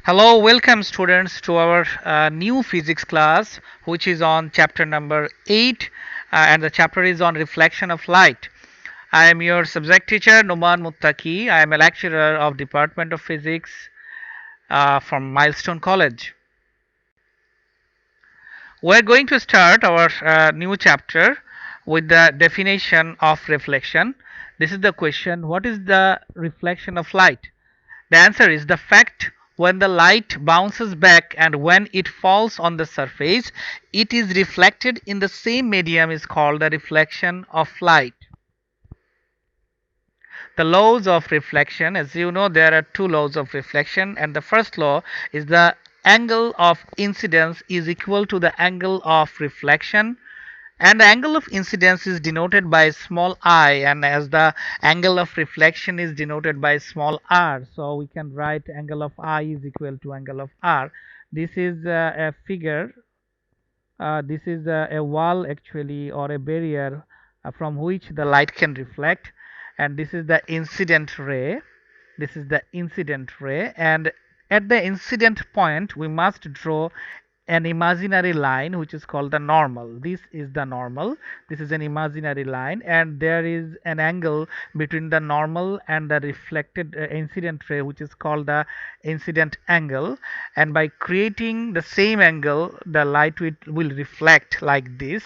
Hello, welcome students to our new physics class, which is on chapter number 8, and the chapter is on reflection of light. I am your subject teacher Numan Muttaki. I am a lecturer of Department of Physics from Milestone College. We are going to start our new chapter with the definition of reflection. This is the question: what is the reflection of light? The answer is the fact when the light bounces back and when it falls on the surface, it is reflected in the same medium is called the reflection of light. The laws of reflection, as you know, there are two laws of reflection, and the first law is the angle of incidence is equal to the angle of reflection, and the angle of incidence is denoted by small I, and as the angle of reflection is denoted by small r, so we can write angle of I is equal to angle of r. This is a figure, this is a wall actually, or a barrier from which the light can reflect, and this is the incident ray. This is the incident ray, and at the incident point we must draw an imaginary line which is called the normal. This is the normal. This is an imaginary line, and there is an angle between the normal and the reflected incident ray which is called the incident angle, and by creating the same angle the light will reflect like this.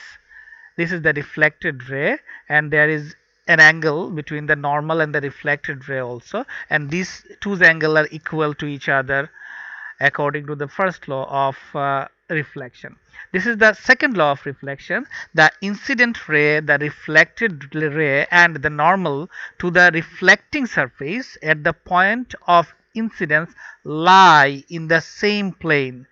This is the reflected ray, and there is an angle between the normal and the reflected ray also, and these two angles are equal to each other according to the first law of reflection. This is the second law of reflection. The incident ray, the reflected ray, and the normal to the reflecting surface at the point of incidence lie in the same plane.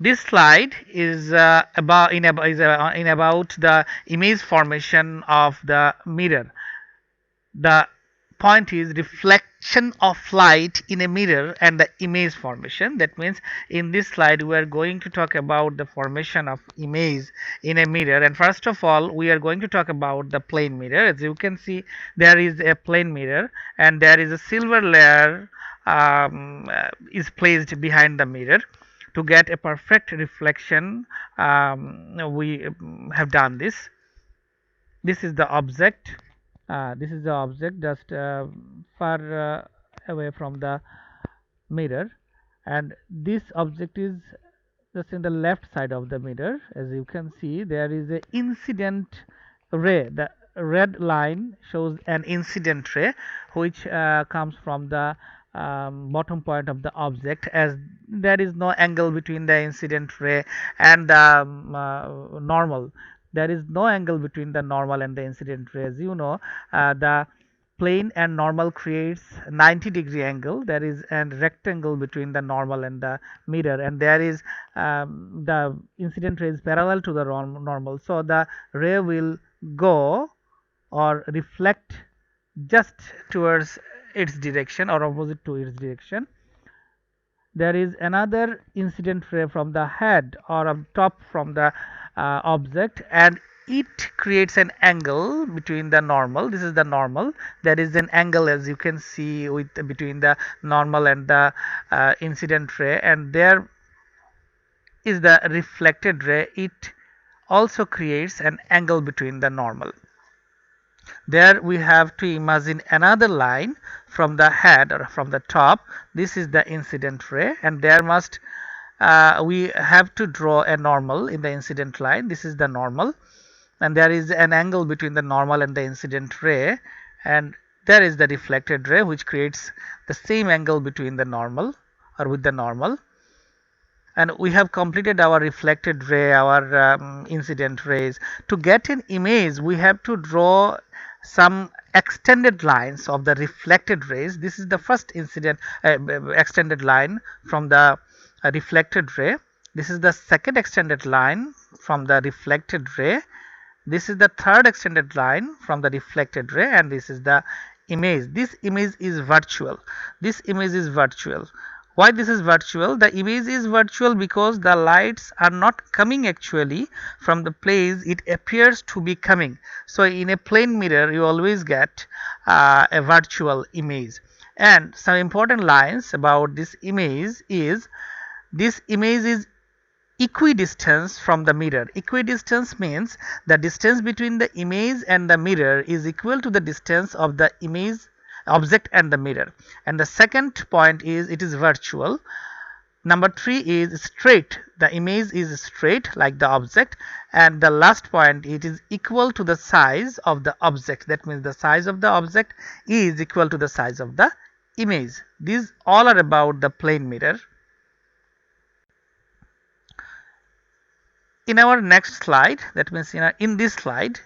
This slide is about the image formation of the mirror. The point is reflection of light in a mirror and the image formation. That means in this slide we are going to talk about the formation of image in a mirror, and first of all we are going to talk about the plane mirror. As you can see, there is a plane mirror and there is a silver layer is placed behind the mirror. To get a perfect reflection, we have done this. This is the object. This is the object just far away from the mirror, and this object is just in the left side of the mirror. As you can see, there is a incident ray. The red line shows an incident ray which comes from the bottom point of the object, as there is no angle between the incident ray and the normal. There is no angle between the normal and the incident ray. As you know, the plane and normal creates 90-degree angle. There is a rectangle between the normal and the mirror, and there is the incident ray is parallel to the normal, so the ray will go or reflect just towards its direction or opposite to its direction. There is another incident ray from the head or up top from the object, and it creates an angle between the normal. This is the normal. There is an angle, as you can see, with between the normal and the incident ray, and there is the reflected ray. It also creates an angle between the normal. There we have to imagine another line from the head or from the top. This is the incident ray, and there must we have to draw a normal in the incident line. This is the normal, and there is an angle between the normal and the incident ray, and there is the reflected ray which creates the same angle between the normal or with the normal. And we have completed our reflected ray, our incident rays. To get an image, we have to draw some extended lines of the reflected rays. This is the first incident extended line from the reflected ray. This is the second extended line from the reflected ray. This is the third extended line from the reflected ray, and this is the image. This image is virtual. This image is virtual. Why this is virtual? The image is virtual because the lights are not coming actually from the place it appears to be coming. So in a plane mirror you always get a virtual image. And some important lines about this image is equidistance from the mirror. Equidistance means the distance between the image and the mirror is equal to the distance of the image object and the mirror. And the second point is it is virtual. Number 3 is straight. The image is straight like the object. And the last point, it is equal to the size of the object. That means the size of the object is equal to the size of the image. These all are about the plane mirror. In our next slide, that means in this slide,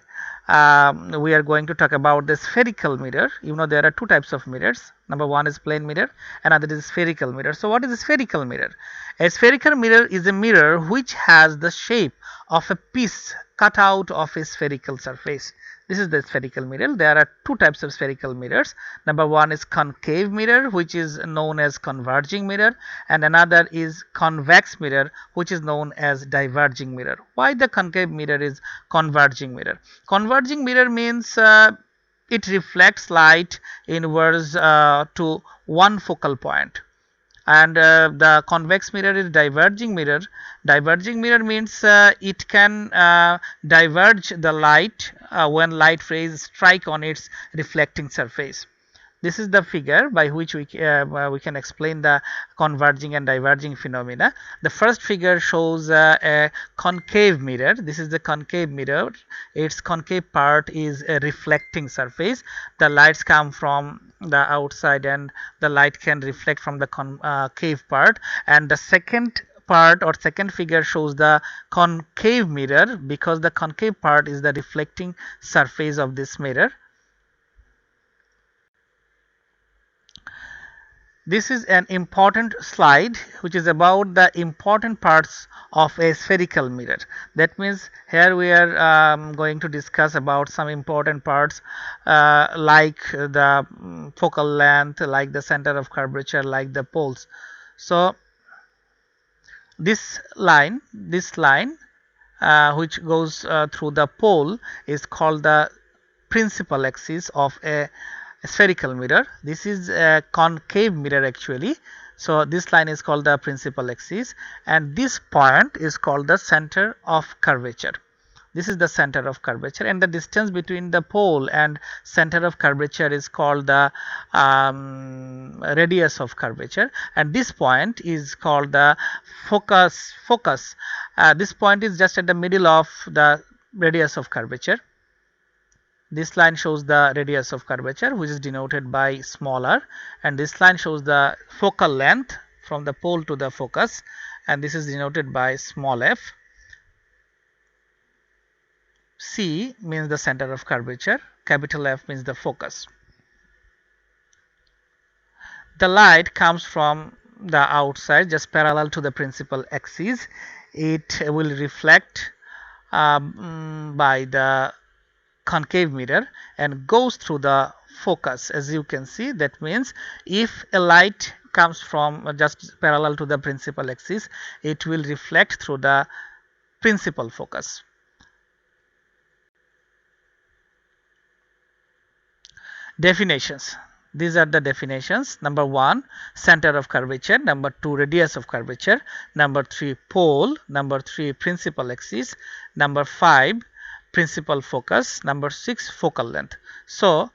we are going to talk about the spherical mirror. You know there are two types of mirrors. Number one is plane mirror, another is spherical mirror. So what is a spherical mirror? A spherical mirror is a mirror which has the shape of a piece cut out of a spherical surface. This is the spherical mirror. There are two types of spherical mirrors. Number one is concave mirror, which is known as converging mirror, and another is convex mirror, which is known as diverging mirror. Why the concave mirror is converging mirror? Converging mirror means it reflects light inwards to one focal point. And the convex mirror is diverging mirror. Diverging mirror means it can diverge the light when light rays strike on its reflecting surface. This is the figure by which we can explain the converging and diverging phenomena. The first figure shows a concave mirror. This is the concave mirror. Its concave part is a reflecting surface. The lights come from the outside and the light can reflect from the concave part. And the second part or second figure shows the concave mirror, because the concave part is the reflecting surface of this mirror. This is an important slide which is about the important parts of a spherical mirror. That means here we are going to discuss about some important parts like the focal length, like the center of curvature, like the poles. So this line which goes through the pole is called the principal axis of a spherical mirror. This is a concave mirror actually. So this line is called the principal axis, and this point is called the center of curvature. This is the center of curvature, and the distance between the pole and center of curvature is called the radius of curvature, and this point is called the focus. This point is just at the middle of the radius of curvature. This line shows the radius of curvature, which is denoted by small r, and this line shows the focal length from the pole to the focus, and this is denoted by small f. C means the center of curvature, capital F means the focus. The light comes from the outside just parallel to the principal axis. It will reflect by the concave mirror and goes through the focus. As you can see, that means if a light comes from just parallel to the principal axis, it will reflect through the principal focus. Definitions. These are the definitions. Number 1, center of curvature. Number 2, radius of curvature. Number 3, pole. Number 3, principal axis. Number 5, principal focus. Number 6, focal length. So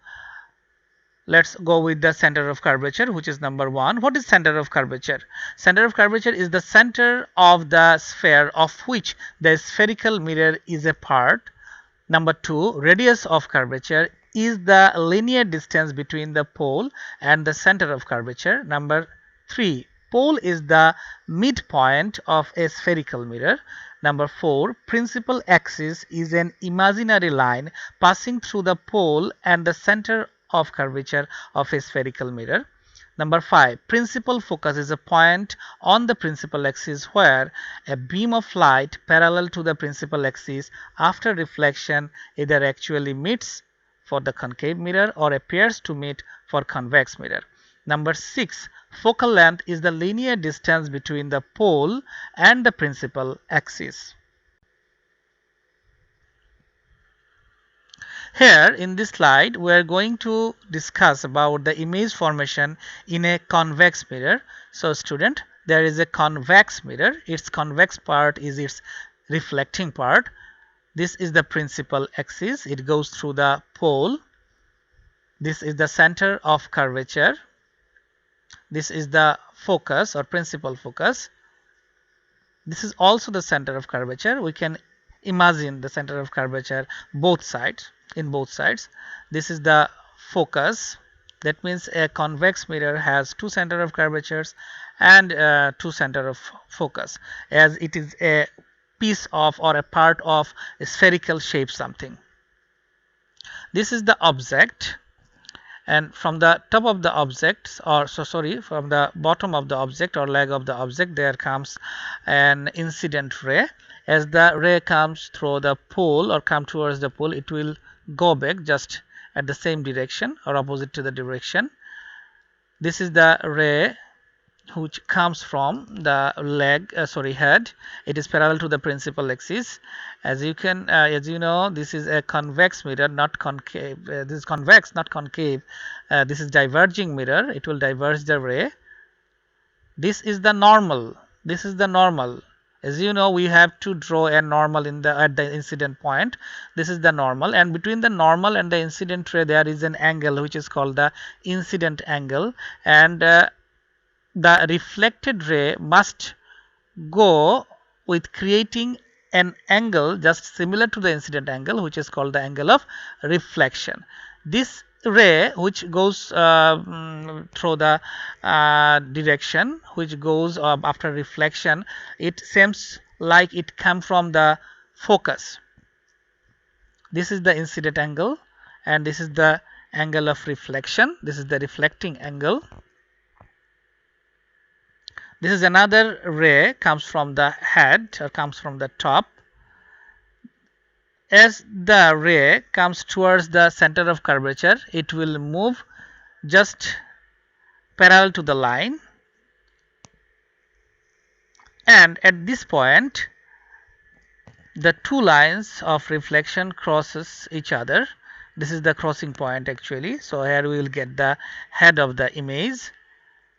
let's go with the center of curvature, which is number 1. What is center of curvature? Center of curvature is the center of the sphere of which the spherical mirror is a part. Number 2, radius of curvature is the linear distance between the pole and the center of curvature. Number 3, pole is the midpoint of a spherical mirror. Number 4, principal axis is an imaginary line passing through the pole and the center of curvature of a spherical mirror. Number 5, principal focus is a point on the principal axis where a beam of light parallel to the principal axis after reflection either actually meets for the concave mirror or appears to meet for convex mirror. Number 6. Focal length is the linear distance between the pole and the principal axis. Here in this slide we are going to discuss about the image formation in a convex mirror. So student, there is a convex mirror. Its convex part is its reflecting part. This is the principal axis. It goes through the pole. This is the center of curvature. This is the focus or principal focus. This is also the center of curvature. We can imagine the center of curvature both sides. This is the focus. That means a convex mirror has two center of curvatures and two center of focus, as it is a piece of or a part of a spherical shape something. This is the object, and from the top of the object, or from the bottom of the object or leg of the object, there comes an incident ray. As the ray comes through the pole or come towards the pole, it will go back just at the same direction or opposite to the direction. This is the ray which comes from the head. It is parallel to the principal axis. As you know, this is a convex mirror, not concave. This is convex, not concave. This is diverging mirror. It will diverge the ray. This is the normal. As you know, we have to draw a normal at the incident point. This is the normal, and between the normal and the incident ray there is an angle which is called the incident angle, and the reflected ray must go with creating an angle just similar to the incident angle, which is called the angle of reflection. This ray which goes through the direction which goes after reflection, it seems like it come from the focus. This is the incident angle, and this is the angle of reflection. This is the reflecting angle. This is another ray, comes from the head or comes from the top. As the ray comes towards the center of curvature, it will move just parallel to the line, and at this point the two lines of reflection crosses each other. This is the crossing point actually. So here we will get the head of the image.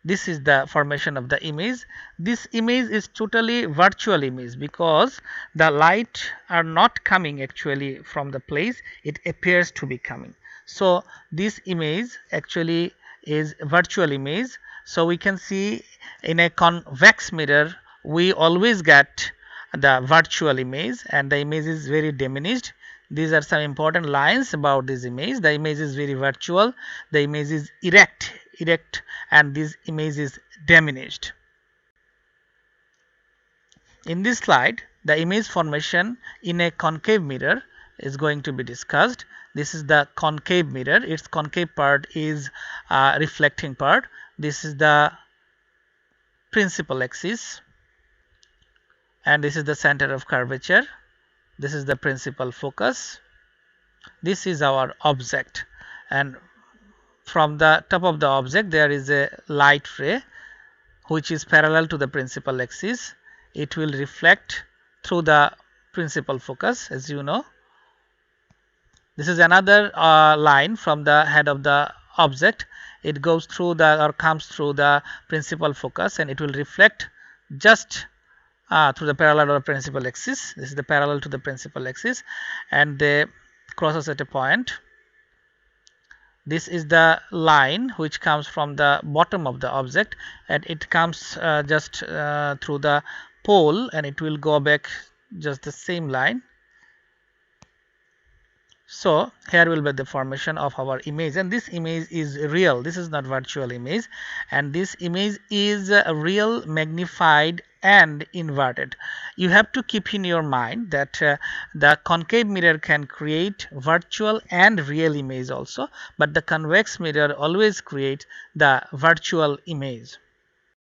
This is the formation of the image. This image is totally virtual image because the light are not coming actually from the place, it appears to be coming. So this image actually is virtual image. So we can see in a convex mirror we always get the virtual image, and the image is very diminished. These are some important lines about this image. The image is very virtual, the image is erect, and this image is diminished. In this slide, the image formation in a concave mirror is going to be discussed. This is the concave mirror. Its concave part is reflecting part. This is the principal axis, and this is the center of curvature. This is the principal focus. This is our object, and from the top of the object there is a light ray which is parallel to the principal axis. It will reflect through the principal focus, as you know. This is another line from the head of the object. It goes through or comes through the principal focus, and it will reflect just through the parallel or principal axis. This is the parallel to the principal axis, and they crosses at a point. This is the line which comes from the bottom of the object, and it comes just through the pole, and it will go back just the same line. So here will be the formation of our image, and this image is real. This is not virtual image, and this image is real, magnified and inverted. You have to keep in your mind that the concave mirror can create virtual and real image also, but the convex mirror always create the virtual image.